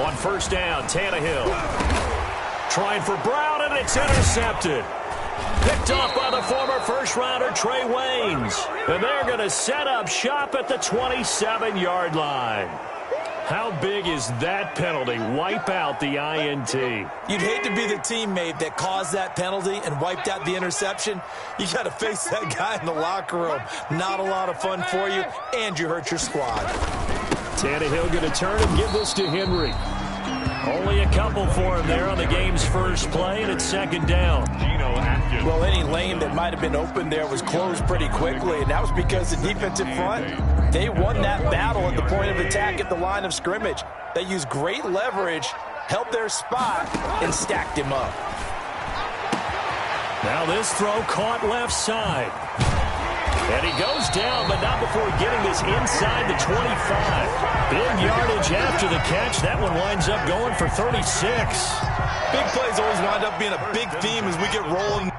On first down, Tannehill. Trying for Brown, and it's intercepted. Picked off by the former first-rounder Trey Waynes. And they're going to set up shop at the 27-yard line. How big is that penalty? Wipe out the INT. You'd hate to be the teammate that caused that penalty and wiped out the interception. You got to face that guy in the locker room. Not a lot of fun for you, and you hurt your squad. Tannehill going to turn and give this to Henry. Only a couple for him there on the game's first play, and it's second down. Well, any lane that might have been open there was closed pretty quickly, and that was because the defensive front, they won that battle at the point of attack at the line of scrimmage. They used great leverage, held their spot, and stacked him up. Now this throw caught left side. And he goes down, but not before getting this inside the 25. Big yardage after the catch. That one winds up going for 36. Big plays always wind up being a big theme as we get rolling.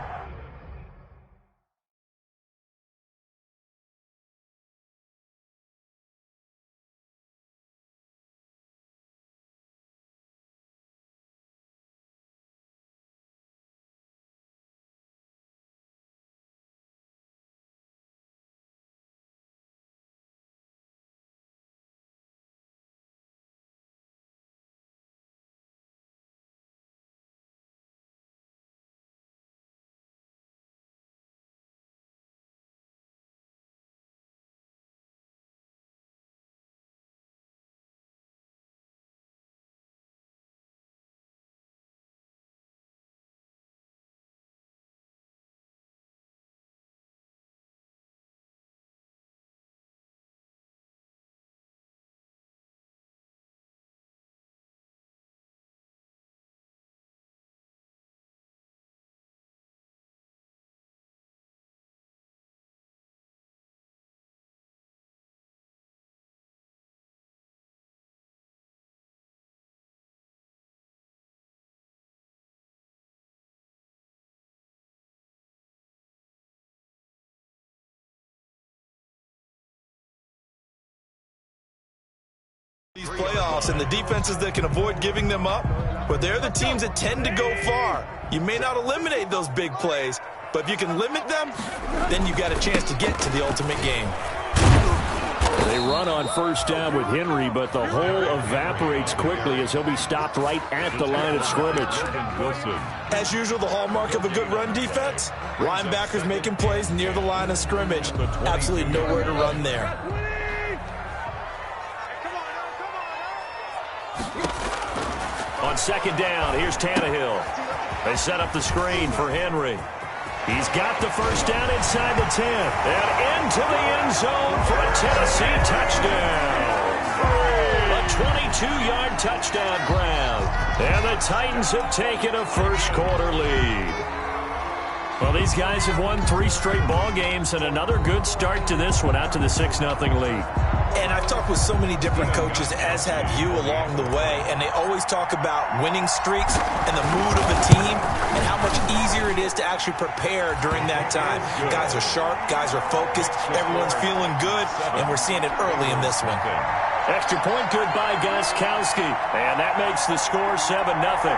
These playoffs and the defenses that can avoid giving them up, but they're the teams that tend to go far. You may not eliminate those big plays, but if you can limit them, then you've got a chance to get to the ultimate game. They run on first down with Henry, but the hole evaporates quickly as he'll be stopped right at the line of scrimmage. As usual, the hallmark of a good run defense, linebackers making plays near the line of scrimmage. Absolutely nowhere to run there. On second down, here's Tannehill. They set up the screen for Henry. He's got the first down inside the 10. And into the end zone for a Tennessee touchdown. A 22-yard touchdown grab. And the Titans have taken a first-quarter lead. Well, these guys have won 3 straight ball games and another good start to this one, out to the 6-0 lead. And I've talked with so many different coaches, as have you, along the way, and they always talk about winning streaks and the mood of the team and how much easier it is to actually prepare during that time. Guys are sharp, guys are focused, everyone's feeling good, and we're seeing it early in this one. Extra point good by Gostkowski, and that makes the score 7-0.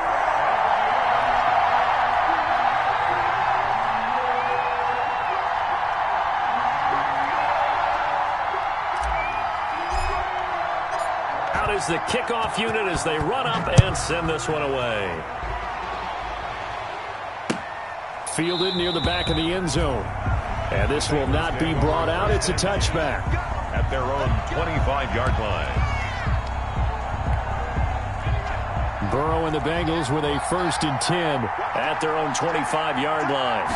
Is the kickoff unit as they run up and send this one away. Fielded near the back of the end zone. And this will not be brought out. It's a touchback. At their own 25-yard line. Burrow and the Bengals with a 1st and 10 at their own 25-yard line.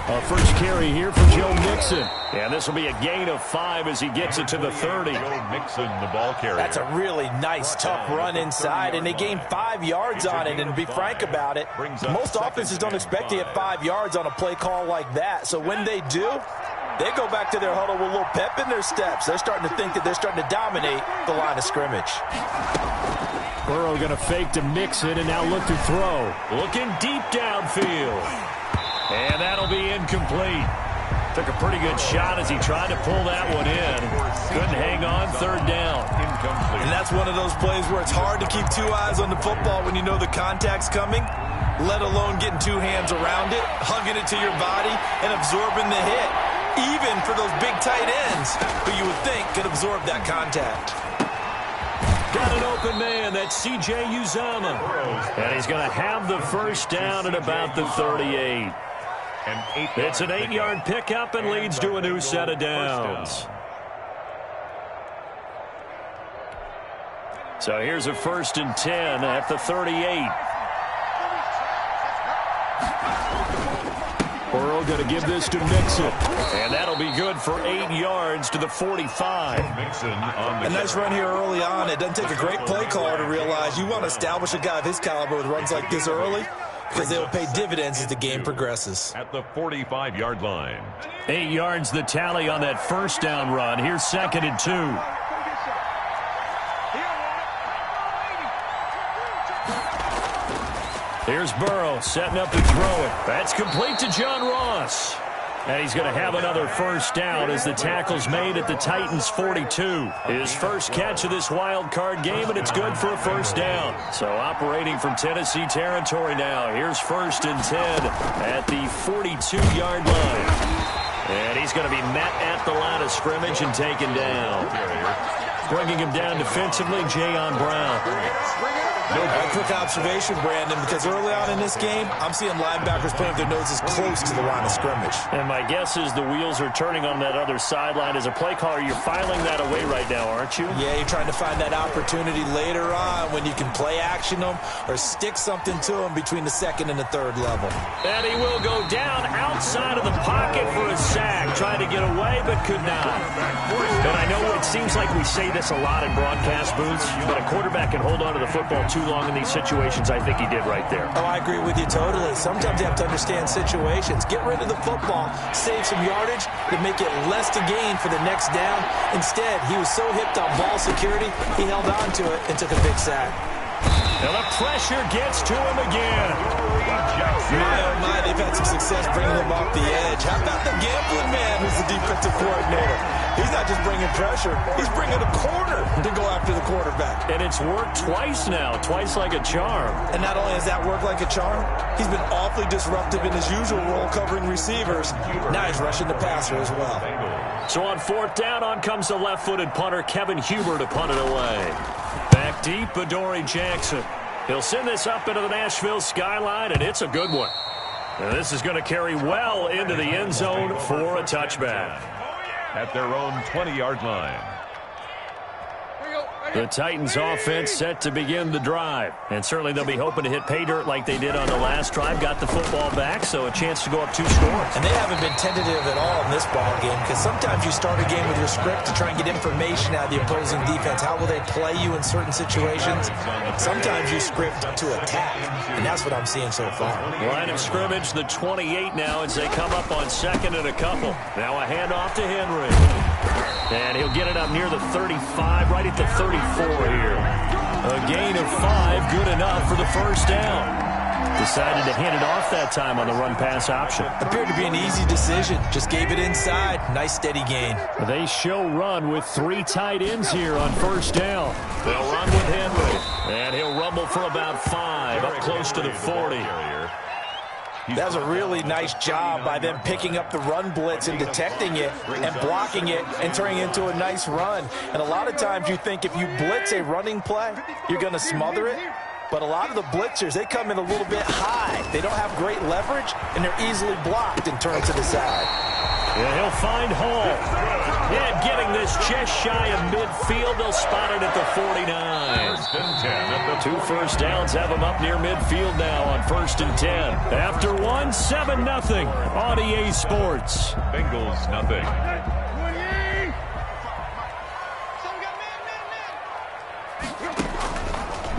A first carry here for Joe Mixon. And this will be a gain of 5 as he gets it to the 30. Joe Mixon, the ball carrier. That's a really nice, tough run inside, and they gained 5 yards on it. And to be frank about it, most offenses don't expect to get 5 yards on a play call like that. So when they do, they go back to their huddle with a little pep in their steps. They're starting to think that they're starting to dominate the line of scrimmage. Burrow going to fake to Mixon and now look to throw. Looking deep downfield. And that'll be incomplete. Took a pretty good shot as he tried to pull that one in. Couldn't hang on, third down. And that's one of those plays where it's hard to keep two eyes on the football when you know the contact's coming, let alone getting two hands around it, hugging it to your body, and absorbing the hit. Even for those big tight ends who you would think could absorb that contact. Got an open man. That's C.J. Uzomah. And he's going to have the first down at about the 38. It's an 8-yard pickup and leads to a new set of downs. So here's a 1st and 10 at the 38. Burrow going to give this to Mixon. And that'll be good for 8 yards to the 45. A nice run here early on. It doesn't take a great play caller to realize you want to establish a guy of his caliber with runs like this early, because they will pay dividends as the game progresses. At the 45-yard line. 8 yards the tally on that first down run. Here's 2nd and 2. Here's Burrow setting up to throw it. That's complete to John Ross. And he's going to have another first down as the tackle's made at the Titans' 42. His first catch of this wild card game, and it's good for a first down. So operating from Tennessee territory now. Here's 1st and 10 at the 42-yard line. And he's going to be met at the line of scrimmage and taken down. Bringing him down defensively, Jayon Brown. A quick observation, Brandon, because early on in this game, I'm seeing linebackers putting their noses close to the line of scrimmage. And my guess is the wheels are turning on that other sideline. As a play caller, you're filing that away right now, aren't you? Yeah, you're trying to find that opportunity later on when you can play action them or stick something to them between the 2nd and the 3rd level. And he will go down outside of the pocket for a sack. Tried to get away, but could not. And I know it seems like we say this a lot in broadcast booths, but a quarterback can hold on to the football too long in these situations. I think he did right there. Oh, I agree with you totally. Sometimes you have to understand situations. Get rid of the football, save some yardage, to make it less to gain for the next down. Instead, he was so hipped on ball security, he held on to it and took a big sack. And the pressure gets to him again. My, oh my, they've had some success bringing him off the edge. How about the gambling man who's the defensive coordinator? He's not just bringing pressure, he's bringing a corner to go after the quarterback. And it's worked twice now, twice like a charm. And not only has that worked like a charm, he's been awfully disruptive in his usual role covering receivers. Now he's rushing the passer as well. So on 4th down, on comes the left-footed punter, Kevin Huber, to punt it away. Back deep, Adoree Jackson. He'll send this up into the Nashville skyline, and it's a good one. And this is going to carry well into the end zone for a touchback. At their own 20-yard line. The Titans offense set to begin the drive. And certainly they'll be hoping to hit pay dirt like they did on the last drive. Got the football back, so a chance to go up 2 scores. And they haven't been tentative at all in this ball game, because sometimes you start a game with your script to try and get information out of the opposing defense. How will they play you in certain situations? Sometimes you script to attack, and that's what I'm seeing so far. Line of scrimmage, the 28 now as they come up on 2nd and a couple. Now a handoff to Henry. And he'll get it up near the 35, right at the 34 here. A gain of 5, good enough for the first down. Decided to hand it off that time on the run-pass option. Appeared to be an easy decision. Just gave it inside. Nice steady gain. They show run with 3 tight ends here on 1st down. They'll run with Henry. And he'll rumble for about 5, up close to the 40. That was a really nice job by them picking up the run blitz and detecting it and blocking it and turning it into a nice run. And a lot of times you think if you blitz a running play, you're going to smother it. But a lot of the blitzers, they come in a little bit high. They don't have great leverage, and they're easily blocked and turned to the side. Yeah, he'll find Hall. Yeah, getting this just shy of midfield. They'll spot it at the 49. 2 first downs have them up near midfield now on 1st and 10. After 1, 7-0 on EA Sports. Bengals nothing.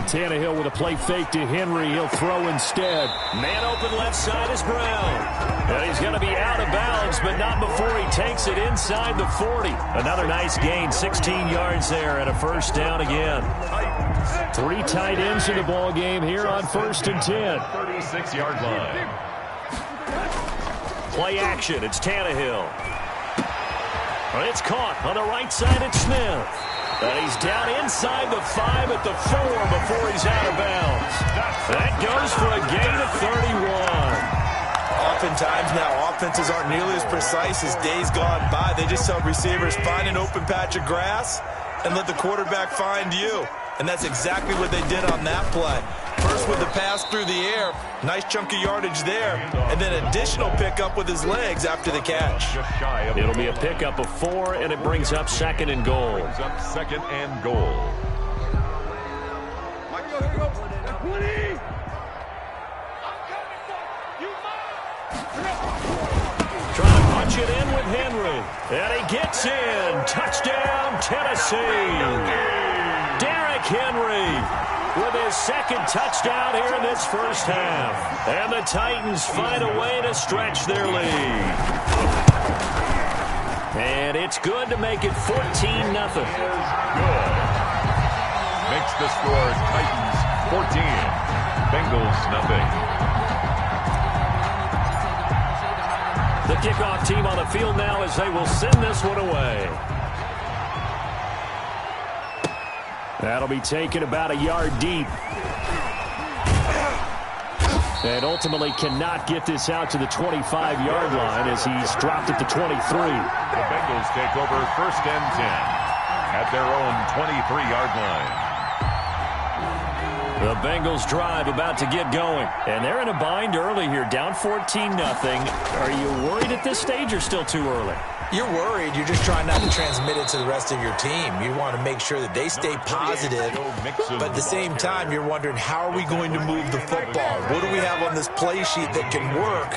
Tannehill with a play fake to Henry. He'll throw instead. Man open left side is Brown. And he's going to be out of bounds, but not before he takes it inside the 40. Another nice gain, 16 yards there, and a first down again. 3 tight ends in the ball game here on 1st and 10. 36-yard line. Play action. It's Tannehill. It's caught on the right side. It's Smith. And he's down inside the 5 at the 4 before he's out of bounds. That goes for a gain of 31. Oftentimes now, offenses aren't nearly as precise as days gone by. They just tell receivers, find an open patch of grass and let the quarterback find you. And that's exactly what they did on that play. First with the pass through the air, nice chunk of yardage there, and then additional pickup with his legs after the catch. It'll be a pickup of 4, and it brings up 2nd and goal. Brings up 2nd and goal. Trying to punch it in with Henry. And he gets in. Touchdown, Tennessee. Derrick Henry with his 2nd touchdown here in this first half. And the Titans find a way to stretch their lead. And it's good to make it 14-0. Good. Makes the score Titans 14, Bengals nothing. The kickoff team on the field now as they will send this one away. That'll be taken about a yard deep. And ultimately cannot get this out to the 25-yard line as he's dropped at the 23. The Bengals take over 1st and 10 at their own 23-yard line. The Bengals drive about to get going. And they're in a bind early here, down 14-0. Are you worried at this stage or still too early? You're worried. You're just trying not to transmit it to the rest of your team. You want to make sure that they stay positive. But at the same time, you're wondering, how are we going to move the football? What do we have on this play sheet that can work?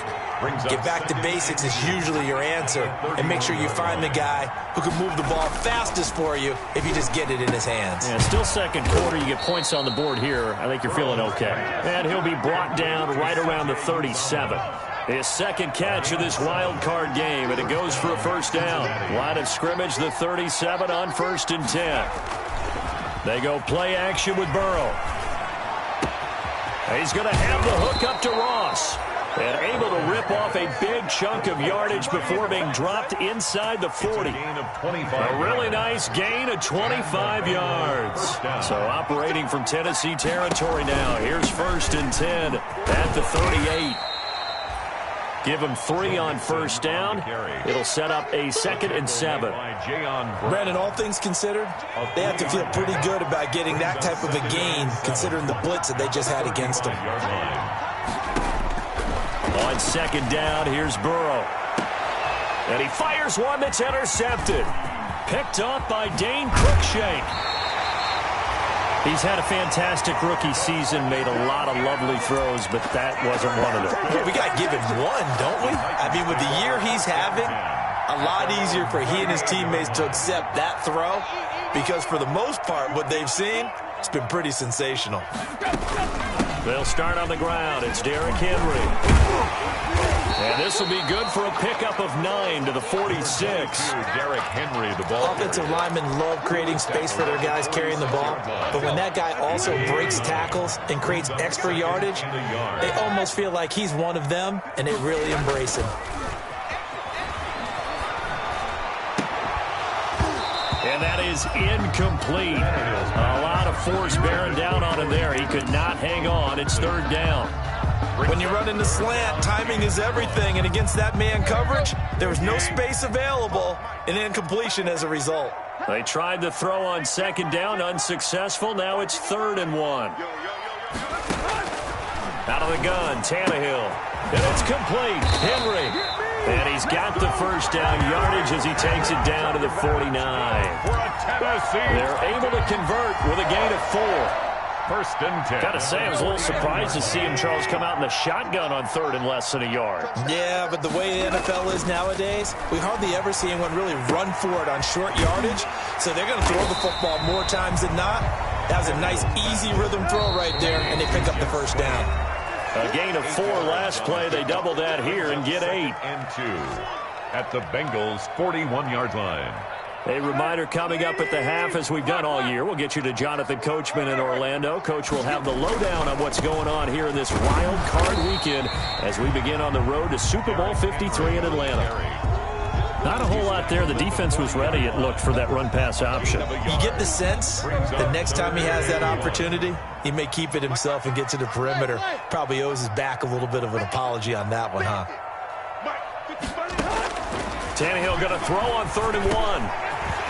Get back to basics is usually your answer. And make sure you find the guy who can move the ball fastest for you if you just get it in his hands. Yeah, still 2nd quarter. You get points on the board here. I think you're feeling okay. And he'll be brought down right around the 37. His 2nd catch of this wild card game, and it goes for a 1st down. Line of scrimmage, the 37 on 1st and 10. They go play action with Burrow. He's going to have the hook up to Ross. And able to rip off a big chunk of yardage before being dropped inside the 40. A really nice gain of 25 yards. So operating from Tennessee territory now. Here's 1st and 10 at the 38. Give him 3 on 1st down. It'll set up a 2nd and 7. Brandon, all things considered, they have to feel pretty good about getting that type of a gain, considering the blitz that they just had against them. On 2nd down, here's Burrow. And he fires one that's intercepted. Picked off by Dane Cruikshank. He's had a fantastic rookie season, made a lot of lovely throws, but that wasn't one of them. Well, we got to give him one, don't we? I mean, with the year he's having, a lot easier for he and his teammates to accept that throw, because for the most part, what they've seen, it's been pretty sensational. They'll start on the ground. It's Derrick Henry. And this will be good for a pickup of 9 to the 46. Derrick Henry, the ball. Offensive linemen love creating space for their guys carrying the ball. But when that guy also breaks tackles and creates extra yardage, they almost feel like he's one of them, and they really embrace him. And that is incomplete. A lot of force bearing down on him there. He could not hang on. It's 3rd down. When you run in the slant, timing is everything. And against that man coverage, there was no space available, and incompletion as a result. They tried to throw on 2nd down, unsuccessful. Now it's 3rd and 1. Out of the gun, Tannehill. And it's complete. Henry. And he's got the 1st down yardage as he takes it down to the 49. They're able to convert with a gain of 4. 1st and 10. Got to say, I was a little surprised to see him, Charles, come out in the shotgun on 3rd and less than a yard. Yeah, but the way the NFL is nowadays, we hardly ever see anyone really run for it on short yardage. So they're going to throw the football more times than not. That was a nice, easy rhythm throw right there, and they pick up the 1st down. A gain of 4 last play. They double that here and get 8. And 2 at the Bengals' 41-yard line. A reminder coming up at the half, as we've done all year. We'll get you to Jonathan Coachman in Orlando. Coach will have the lowdown on what's going on here in this wild card weekend as we begin on the road to Super Bowl 53 in Atlanta. Not a whole lot there. The defense was ready, it looked, for that run-pass option. You get the sense that next time he has that opportunity, he may keep it himself and get to the perimeter. Probably owes his back a little bit of an apology on that one, huh? Tannehill going to throw on 3rd and 1.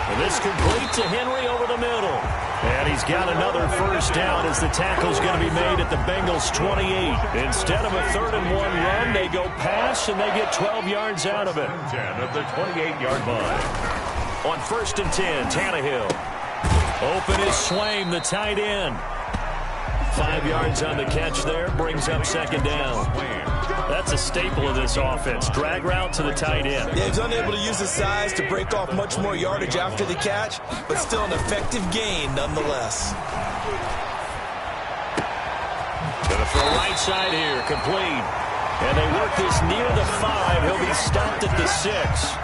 And this complete to Henry over the middle. And he's got another first down as the tackle's going to be made at the Bengals' 28. Instead of a 3rd and 1 run, they go pass, and they get 12 yards out of it. 10 at the 28-yard line. On 1st and 10, Tannehill. Open is Swaim, the tight end. 5 yards on the catch there, brings up 2nd down. That's a staple of this offense. Drag route to the tight end. Yeah, he's unable to use his size to break off much more yardage after the catch, but still an effective gain nonetheless. Gonna throw right side here, complete. And they work this near the 5. He'll be stopped at the 6.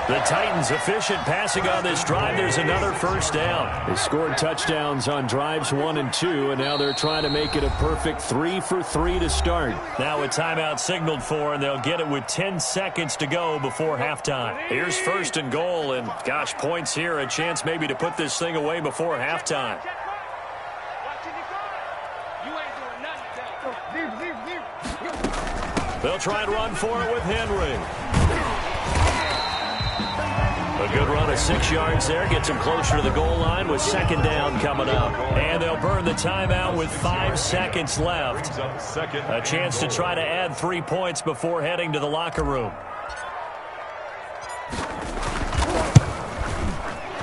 The Titans efficient passing on this drive. There's another first down. They scored touchdowns on drives 1 and 2, and now they're trying to make it a perfect 3 for 3 to start. Now a timeout signaled for, and they'll get it with 10 seconds to go before halftime. Here's 1st and goal, and gosh, points here, a chance maybe to put this thing away before halftime. They'll try and run for it with Henry. A good run of 6 yards there. Gets him closer to the goal line with 2nd down coming up. And they'll burn the timeout with 5 seconds left. A chance to try to add 3 points before heading to the locker room.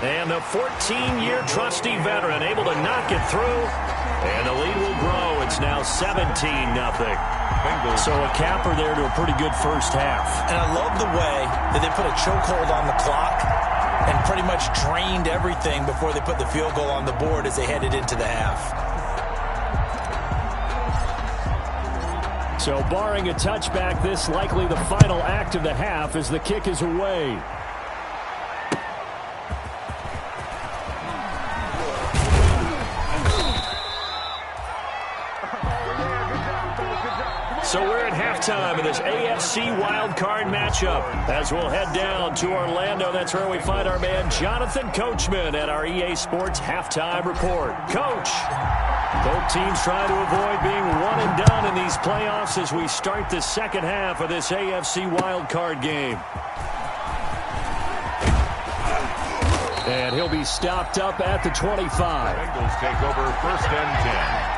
And the 14-year trusty veteran able to knock it through. And the lead will grow. It's now 17-0. So a capper there to a pretty good first half. And I love the way that they put a chokehold on the clock and pretty much drained everything before they put the field goal on the board as they headed into the half. So barring a touchback, this likely the final act of the half as the kick is away. So we're at halftime of this AFC wildcard matchup as we'll head down to Orlando. That's where we find our man Jonathan Coachman at our EA Sports Halftime Report. Coach, both teams trying to avoid being one and done in these playoffs as we start the second half of this AFC wildcard game. And he'll be stopped up at the 25. Bengals take over 1st and 10.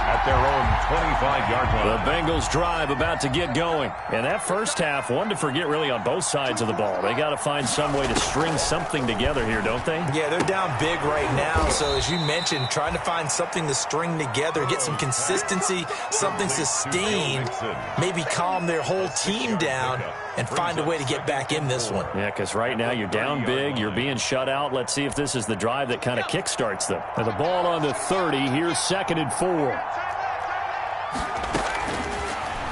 At their own 25-yard line. The Bengals drive about to get going. And that first half, one to forget really on both sides of the ball. They got to find some way to string something together here, don't they? Yeah, they're down big right now. So as you mentioned, trying to find something to string together, get some consistency, something sustained, maybe calm their whole team down and find a way to get back in this one. Yeah, because right now you're down big, you're being shut out. Let's see if this is the drive that kind of kickstarts them. And the ball on the 30, here's 2nd and 4.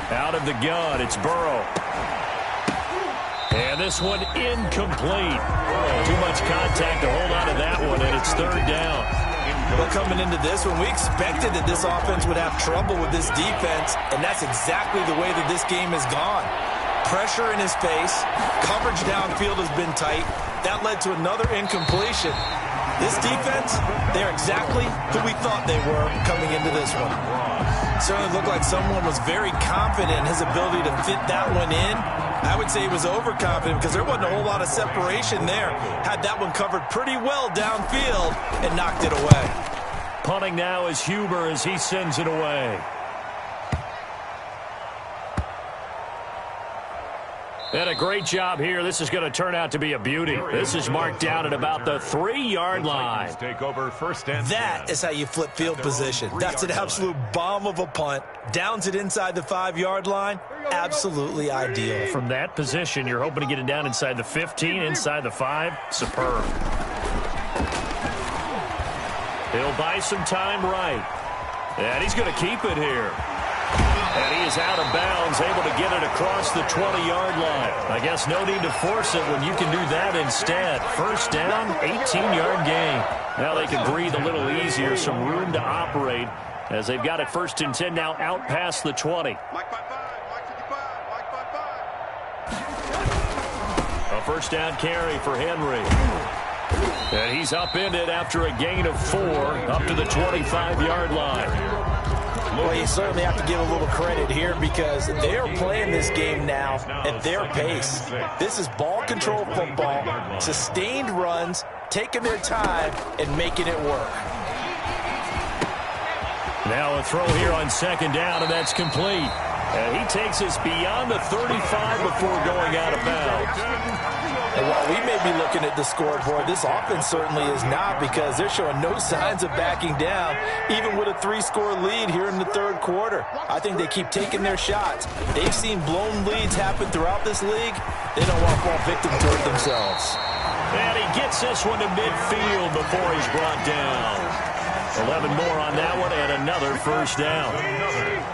Out of the gun, it's Burrow. And this one incomplete. Too much contact to hold on to that one, and it's 3rd down. Well, coming into this one, we expected that this offense would have trouble with this defense, and that's exactly the way that this game has gone. Pressure in his face, coverage downfield has been tight. That led to another incompletion. This defense, they're exactly who we thought they were coming into this one. Certainly looked like someone was very confident in his ability to fit that one in. I would say he was overconfident because there wasn't a whole lot of separation there. Had that one covered pretty well downfield and knocked it away. Punting now is Huber as he sends it away. And a great job here. This is going to turn out to be a beauty. This is marked down at about the 3-yard line. Take over 1st and 10. That is how you flip field position. That's an absolute bomb of a punt. Downs it inside the 5-yard line. Absolutely ideal. From that position, you're hoping to get it down inside the 15, inside the 5. Superb. He'll buy some time right. And he's going to keep it here. And he is out of bounds, able to get it across the 20-yard line. I guess no need to force it when you can do that instead. First down, 18-yard gain. Now they can breathe a little easier, some room to operate as they've got it first and 10 now out past the 20. A first down carry for Henry. And he's upended after a gain of 4 up to the 25-yard line. Well, you certainly have to give a little credit here because they are playing this game now at their pace. This is ball control football, sustained runs, taking their time, and making it work. Now a throw here on second down, and that's complete. And he takes us beyond the 35 before going out of bounds. And while we may be looking at the scoreboard, this offense certainly is not because they're showing no signs of backing down, even with a 3-score lead here in the third quarter. I think they keep taking their shots. They've seen blown leads happen throughout this league. They don't want to fall victim to it themselves. And he gets this one to midfield before he's brought down. 11 more on that one and another first down.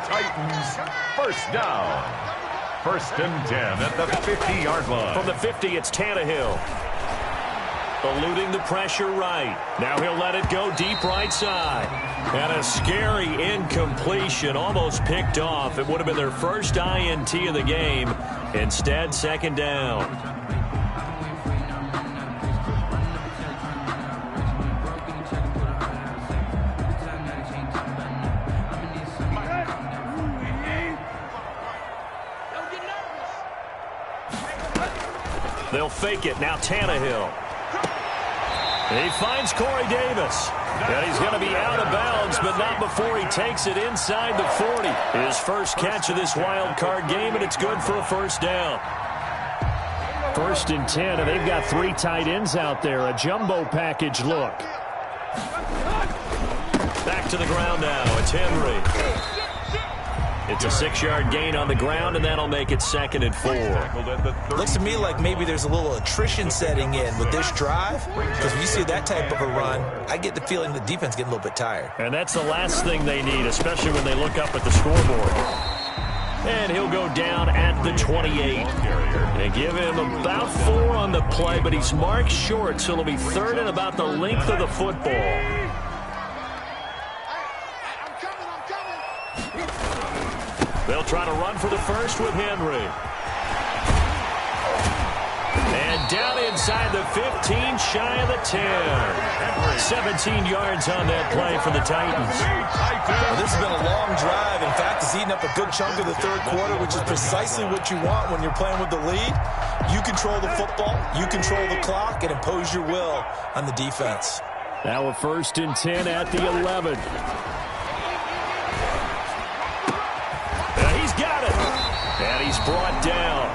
Titans first down. First and 10 at the 50-yard line. From the 50, it's Tannehill. Eluding the pressure right. Now he'll let it go deep right side. And a scary incompletion, almost picked off. It would have been their first INT of the game. Instead, second down. They'll fake it. Now Tannehill. He finds Corey Davis. And he's going to be out of bounds, but not before he takes it inside the 40. His first catch of this wild card game, and it's good for a first down. First and 10, and they've got 3 tight ends out there. A jumbo package look. Back to the ground now. It's Henry. It's a 6-yard gain on the ground, and that'll make it second and 4. Looks to me like maybe there's a little attrition setting in with this drive, because when you see that type of a run, I get the feeling the defense getting a little bit tired. And that's the last thing they need, especially when they look up at the scoreboard. And he'll go down at the 28. They give him about 4 on the play, but he's marked short, so it'll be third and about the length of the football. They'll try to run for the first with Henry. And down inside the 15, shy of the 10. 17 yards on that play for the Titans. Well, this has been a long drive. In fact, it's eaten up a good chunk of the third quarter, which is precisely what you want when you're playing with the lead. You control the football, you control the clock, and impose your will on the defense. Now a first and 10 at the 11. And he's brought down.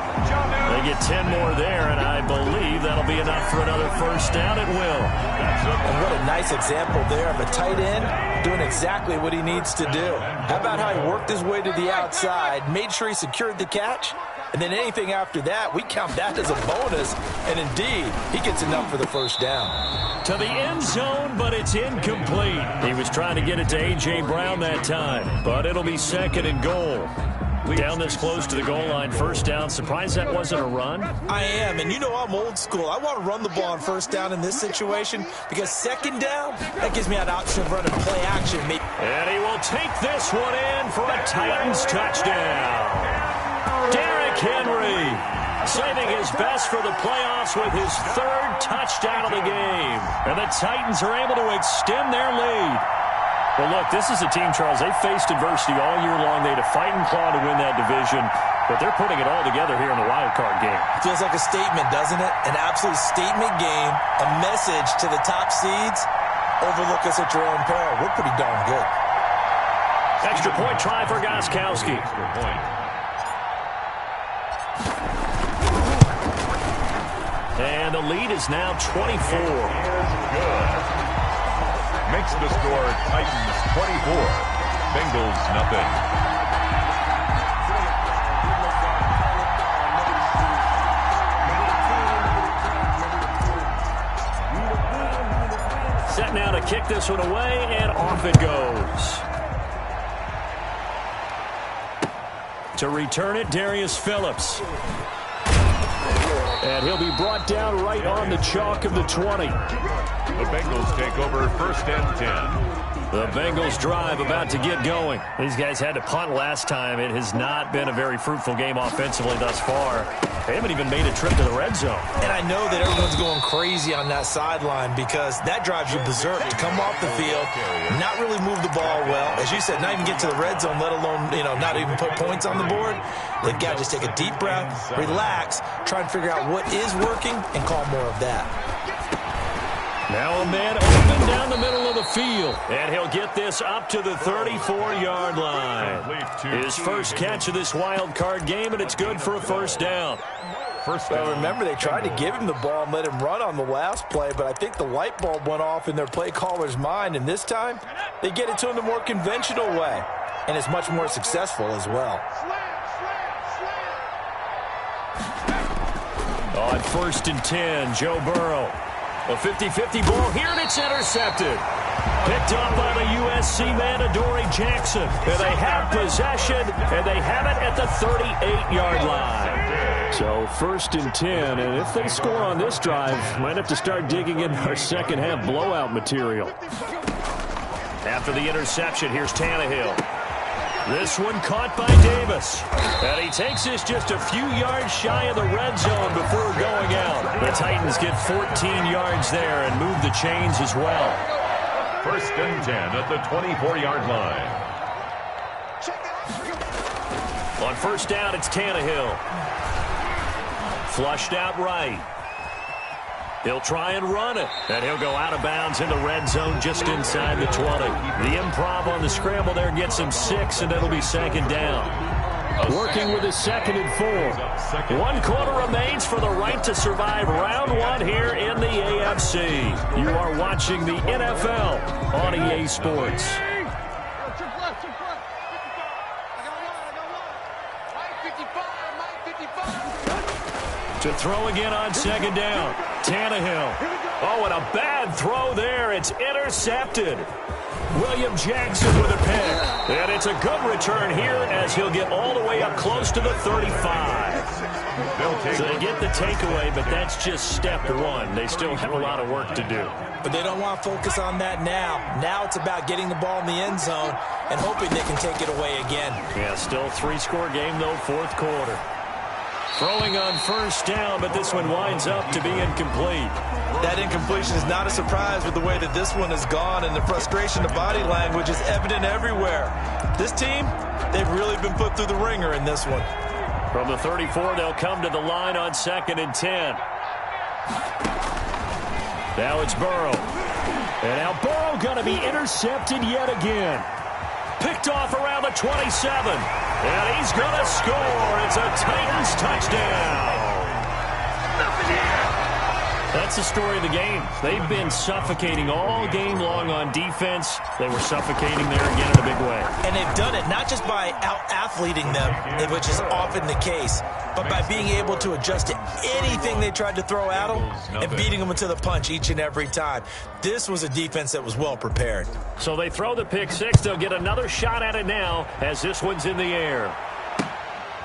They get 10 more there, and I believe that'll be enough for another first down. It will. And what a nice example there of a tight end doing exactly what he needs to do. How about how he worked his way to the outside, made sure he secured the catch, and then anything after that, we count that as a bonus. And indeed, he gets enough for the first down. To the end zone, but it's incomplete. He was trying to get it to A.J. Brown that time, but it'll be second and goal. Down this close to the goal line, first down. Surprised that wasn't a run? I am, and you know I'm old school. I want to run the ball on first down in this situation because second down, that gives me an option of running play action. And he will take this one in for a Titans touchdown. Derrick Henry saving his best for the playoffs with his 3rd touchdown of the game. And the Titans are able to extend their lead. Well, look, this is a team, Charles, they faced adversity all year long. They had to fight and claw to win that division, but they're putting it all together here in the wild card game. Feels like a statement, doesn't it? An absolute statement game, a message to the top seeds. Overlook us at your own peril. We're pretty darn good. Extra point try for Gostkowski. And the lead is now 24. Good. Makes the score Titans 24, Bengals nothing. Set now to kick this one away, and off it goes. To return it, Darius Phillips. And he'll be brought down right on the chalk of the 20. The Bengals take over 1st and 10. The Bengals drive about to get going. These guys had to punt last time. It has not been a very fruitful game offensively thus far. They haven't even made a trip to the red zone. And I know that everyone's going crazy on that sideline because that drives you berserk to come off the field, not really move the ball well. As you said, not even get to the red zone, let alone, not even put points on the board. They've got to just take a deep breath, relax, try and figure out what is working, and call more of that. Now a man open down the middle of the field. And he'll get this up to the 34-yard line. His first catch of this wild card game, and it's good for a first down. Well, remember, they tried to give him the ball and let him run on the last play, but I think the light bulb went off in their play caller's mind, and this time they get it to him the more conventional way, and it's much more successful as well. On 1st and 10, Joe Burrow. A 50-50 ball here, and it's intercepted. Picked up by the USC man, Adoree Jackson. And they have possession, and they have it at the 38-yard line. So 1st and 10, and if they score on this drive, might have to start digging in our second-half blowout material. After the interception, here's Tannehill. This one caught by Davis. And he takes this just a few yards shy of the red zone before going out. The Titans get 14 yards there and move the chains as well. 1st and 10 at the 24-yard line. On 1st down, it's Tannehill. Flushed out right. He'll try and run it, and he'll go out of bounds in the red zone just inside the 20. The improv on the scramble there gets him 6, and it'll be 2nd down. Working with his 2nd and 4. 1 quarter remains for the right to survive round 1 here in the AFC. You are watching the NFL on EA Sports. To throw again on 2nd down. Tannehill. Oh, and a bad throw there. It's intercepted. William Jackson with a pick. And it's a good return here as he'll get all the way up close to the 35. So they get the takeaway, but that's just step 1. They still have a lot of work to do. But they don't want to focus on that now. Now it's about getting the ball in the end zone and hoping they can take it away again. Yeah, still 3-score game, though, 4th quarter. Throwing on 1st down, but this one winds up to be incomplete. That incompletion is not a surprise with the way that this one has gone, and the frustration of body language is evident everywhere. This team, they've really been put through the ringer in this one. From the 34, they'll come to the line on 2nd and 10. Now it's Burrow. And now Burrow going to be intercepted yet again. Picked off around the 27. And he's going to score. It's a Titans touchdown. That's the story of the game. They've been suffocating all game long on defense. They were suffocating there again in a big way. And they've done it not just by out-athleting them, which is often the case, but by being able to adjust to anything they tried to throw at them and beating them into the punch each and every time. This was a defense that was well prepared. So they throw the pick 6. They'll get another shot at it now as this one's in the air.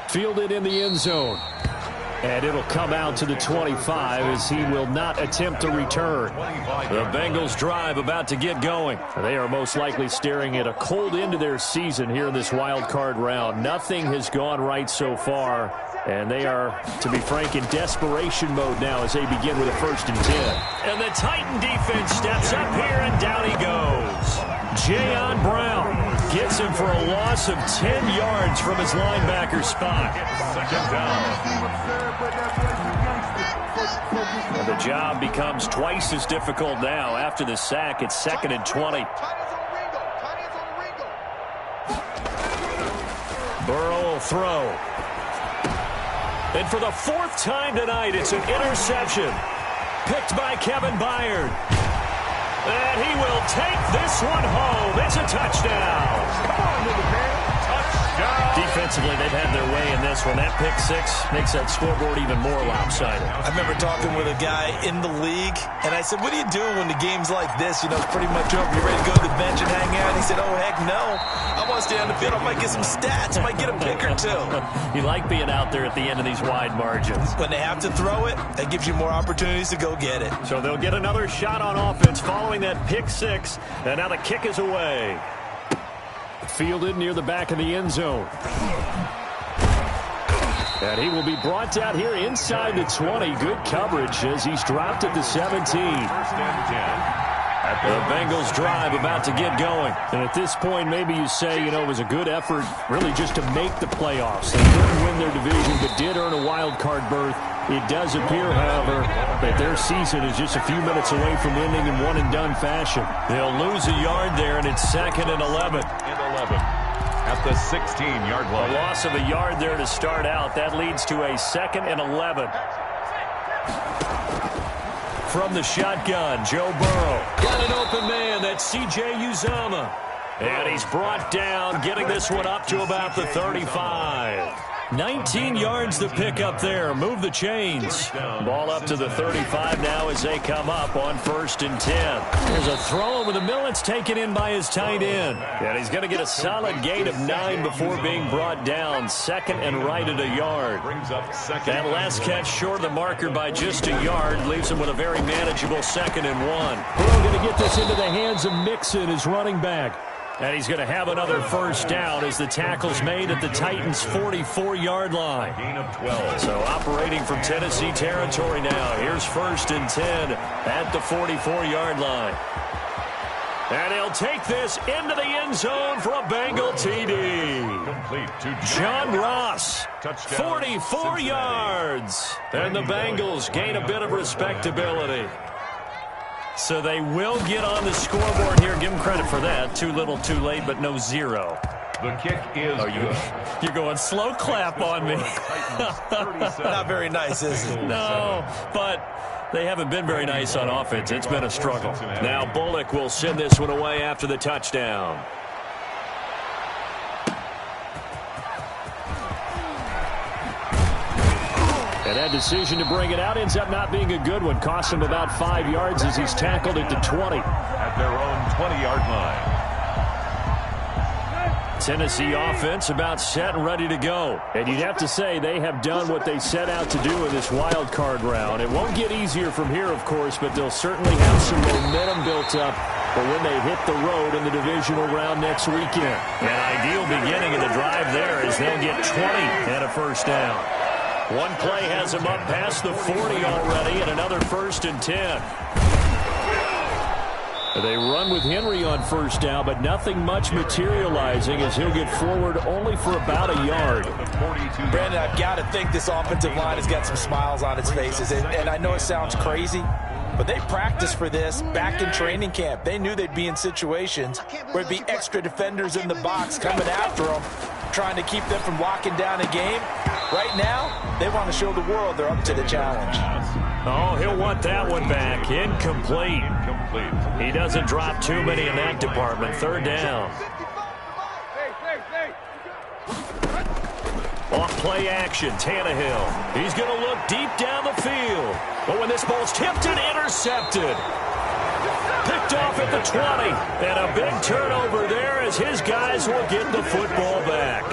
Fielded in the end zone. And it'll come out to the 25 as he will not attempt to return. The Bengals drive about to get going. They are most likely staring at a cold end to their season here in this wild card round. Nothing has gone right so far. And they are, to be frank, in desperation mode now as they begin with a 1st and 10. And the Titan defense steps up here, and down he goes. Jayon Brown gets him for a loss of 10 yards from his linebacker spot. 2nd down. And the job becomes twice as difficult now. After the sack, it's 2nd and 20. Burrow will throw. And for the 4th time tonight, it's an interception. Picked by Kevin Byard. And he will take this one home. It's a touchdown. Come on, little man. Touchdown. Defensively, they've had their way in this one. That pick six makes that scoreboard even more lopsided. I remember talking with a guy in the league, and I said, what do you do when the game's like this? You know, it's pretty much over. You ready to go to the bench and hang out? He said, oh, heck no. I want to stay on the field. I might get some stats. I might get a pick or two. You like being out there at the end of these wide margins. When they have to throw it, that gives you more opportunities to go get it. So they'll get another shot on offense following that pick six, and now the kick is away. Fielded near the back of the end zone. And he will be brought down here inside the 20. Good coverage as he's dropped at the 17. First and 10. The Bengals drive about to get going. And at this point, maybe you say, it was a good effort really just to make the playoffs. They didn't win their division, but did earn a wild card berth. It does appear, however, that their season is just a few minutes away from ending in one-and-done fashion. They'll lose a yard there, and it's 2nd and 11. At the 16-yard line. A loss of a yard there to start out. That leads to a 2nd and 11. From the shotgun, Joe Burrow. Got an open man. That's C.J. Uzomah. And he's brought down, getting this one up to about the 35. 19 yards to pick up there. Move the chains. Ball up to the 35 now as they come up on 1st and 10. There's a throw over the middle. It's taken in by his tight end. And he's going to get a solid gain of 9 before being brought down. 2nd and right at a yard. That last catch short of the marker by just a yard leaves him with a very manageable 2nd and 1. Burrow going to get this into the hands of Mixon, his running back. And he's going to have another first down as the tackle's made at the Titans' 44-yard line. Gain of 12. So operating from Tennessee territory now. Here's 1st and 10 at the 44-yard line. And he'll take this into the end zone for a Bengal TD. Complete to John Ross, Touchdown, 44 Cincinnati. yards. And the Bengals gain a bit of respectability. So they will get on the scoreboard here. Give them credit for that. Too little, too late, but no 0. The kick is good. You're going slow clap on me. Not very nice, is it? No, but they haven't been very nice on offense. It's been a struggle. Now Bullock will send this one away after the touchdown. And that decision to bring it out ends up not being a good one. Cost him about 5 yards as he's tackled at the 20. At their own 20-yard line. Tennessee offense about set and ready to go. And you'd have to say they have done what they set out to do in this wild card round. It won't get easier from here, of course, but they'll certainly have some momentum built up for when they hit the road in the divisional round next weekend. An ideal beginning of the drive there as they'll get 20 and a first down. One play has him up past the 40 already, and another 1st and 10. They run with Henry on first down, but nothing much materializing as he'll get forward only for about a yard. Brandon, I've got to think this offensive line has got some smiles on its faces. And I know it sounds crazy, but they practiced for this back in training camp. They knew they'd be in situations where it'd be extra defenders in the box coming after them, trying to keep them from locking down a game. Right now, they want to show the world they're up to the challenge. Oh, he'll want that one back. Incomplete. He doesn't drop too many in that department. 3rd down. Off play action, Tannehill. He's going to look deep down the field. But when this ball's tipped and intercepted. Picked off at the 20. And a big turnover there as his guys will get the football back.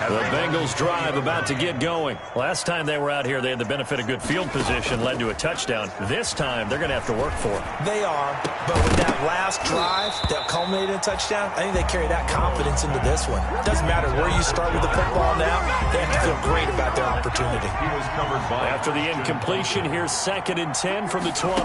The Bengals drive about to get going. Last time they were out here, they had the benefit of good field position, led to a touchdown. This time, they're going to have to work for it. They are, but with that last drive that culminated in a touchdown, I think they carry that confidence into this one. It doesn't matter where you start with the football now, they have to feel great about their opportunity. After the incompletion, here's 2nd and 10 from the 20.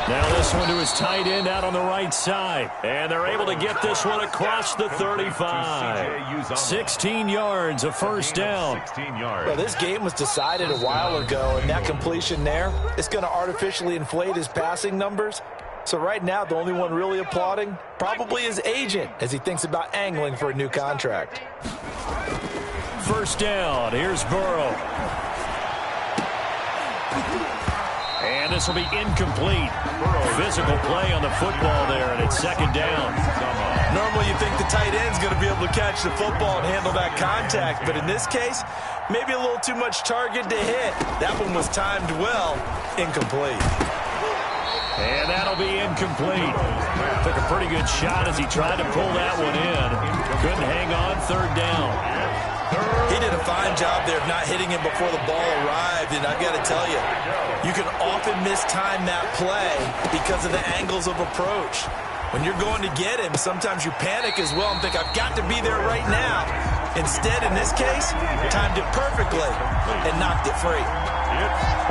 Now this one to his tight end out on the right side. And they're able to get this one across the 35. 16 yards, a first down. Well, this game was decided a while ago, and that completion there, it's going to artificially inflate his passing numbers. So right now, the only one really applauding probably his agent as he thinks about angling for a new contract. First down, here's Burrow. And this will be incomplete. Physical play on the football there, and it's 2nd down. Normally you think the tight end's going to be able to catch the football and handle that contact, but in this case, maybe a little too much target to hit. That one was timed well, incomplete. And that'll be incomplete. Took a pretty good shot as he tried to pull that one in. Couldn't hang on, third down. He did a fine job there of not hitting him before the ball arrived, and I've got to tell you, you can often mistime that play because of the angles of approach. When you're going to get him, sometimes you panic as well and think, I've got to be there right now. Instead, in this case, timed it perfectly and knocked it free.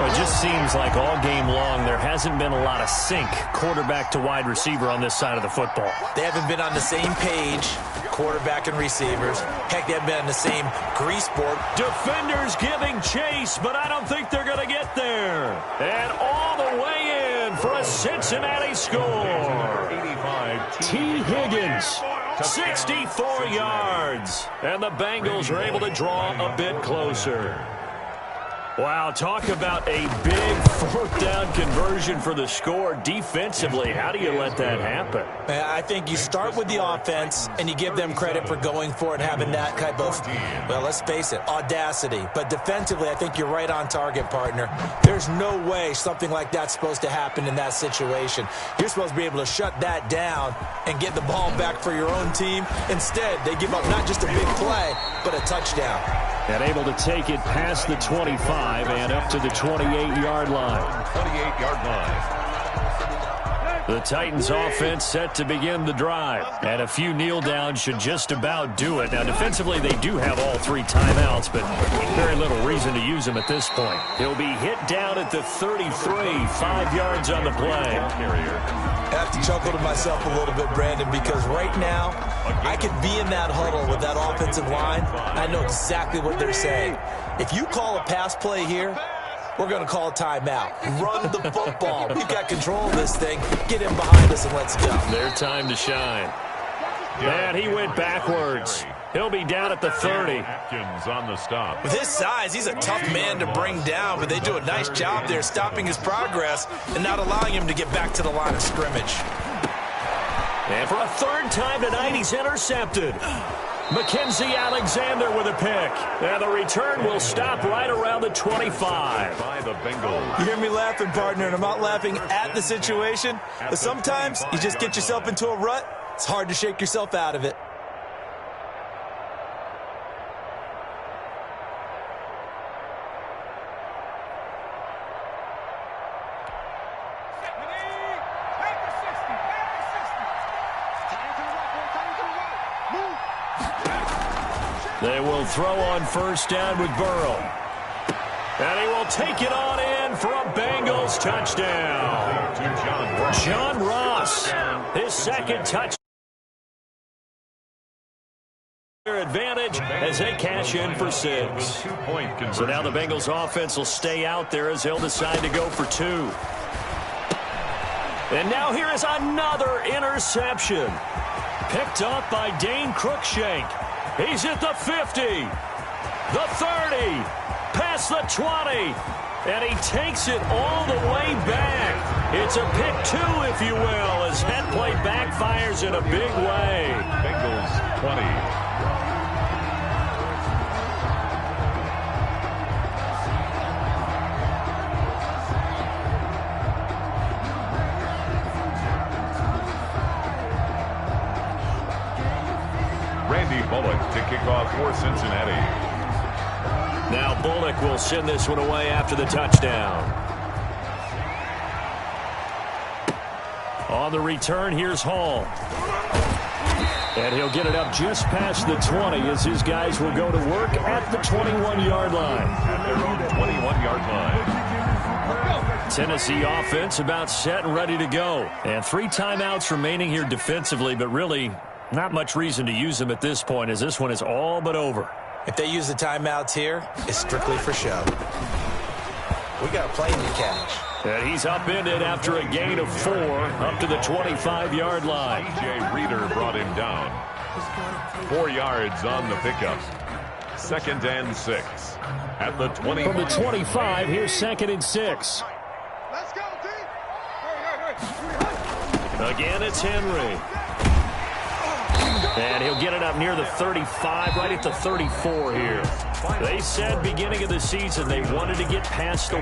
Well, it just seems like all game long there hasn't been a lot of sync quarterback to wide receiver on this side of the football. They haven't been on the same page, quarterback and receivers. Heck, they haven't been on the same grease board. Defenders giving chase, but I don't think they're going to get there. And all the way in for a Cincinnati score. T. Higgins, 64 yards. And the Bengals are able to draw a bit closer. Wow, talk about a big fourth down conversion for the score defensively. How do you let that happen? I think you start with the offense, and you give them credit for going for it, having that type of, well, let's face it, audacity. But defensively, I think you're right on target, partner. There's no way something like that's supposed to happen in that situation. You're supposed to be able to shut that down and get the ball back for your own team. Instead, they give up not just a big play, but a touchdown. And able to take it past the 25 and up to the 28-yard line. 28-yard line. The Titans offense set to begin the drive. And a few kneel downs should just about do it. Now, defensively, they do have all three timeouts, but very little reason to use them at this point. He'll be hit down at the 33, 5 yards on the play. I have to chuckle to myself a little bit, Brandon, because right now, I could be in that huddle with that offensive line. I know exactly what they're saying. If you call a pass play here, we're going to call a timeout. Run the football. We've got control of this thing. Get him behind us and let's go. Their time to shine. Man, he went backwards. He'll be down at the 30. Atkins on the stop. With his size, he's a tough man to bring down, but they do a nice job there stopping his progress and not allowing him to get back to the line of scrimmage. And for a third time tonight, he's intercepted. Mackenzie Alexander with a pick. And the return will stop right around the 25. By the Bengals. You hear me laughing, partner, and I'm not laughing at the situation, but sometimes you just get yourself into a rut. It's hard to shake yourself out of it. They will throw on first down with Burrow. And he will take it on in for a Bengals touchdown. John Ross, his second touchdown. Advantage as they cash in for 6. So now the Bengals offense will stay out there as they'll decide to go for 2. And now here is another interception. Picked up by Dane Cruikshank. He's at the 50, the 30, past the 20, and he takes it all the way back. It's a pick 2, if you will, as that play backfires in a big way. Bengals 20. Bullock to kick off for Cincinnati. Now Bullock will send this one away after the touchdown. On the return, here's Hall. And he'll get it up just past the 20 as his guys will go to work at the 21-yard line. At their own 21-yard line. Tennessee offense about set and ready to go. And 3 timeouts remaining here defensively, but really not much reason to use them at this point as this one is all but over. If they use the timeouts here, it's strictly for show. We got a plane to catch. And he's upended after a gain of 4 up to the 25-yard line. A.J. Reader brought him down. 4 yards on the pickup. 2nd and 6. At the 20. From the 25, here's 2nd and 6. Let's go, D. Again, it's Henry. And he'll get it up near the 35, right at the 34 here. They said beginning of the season they wanted to get past the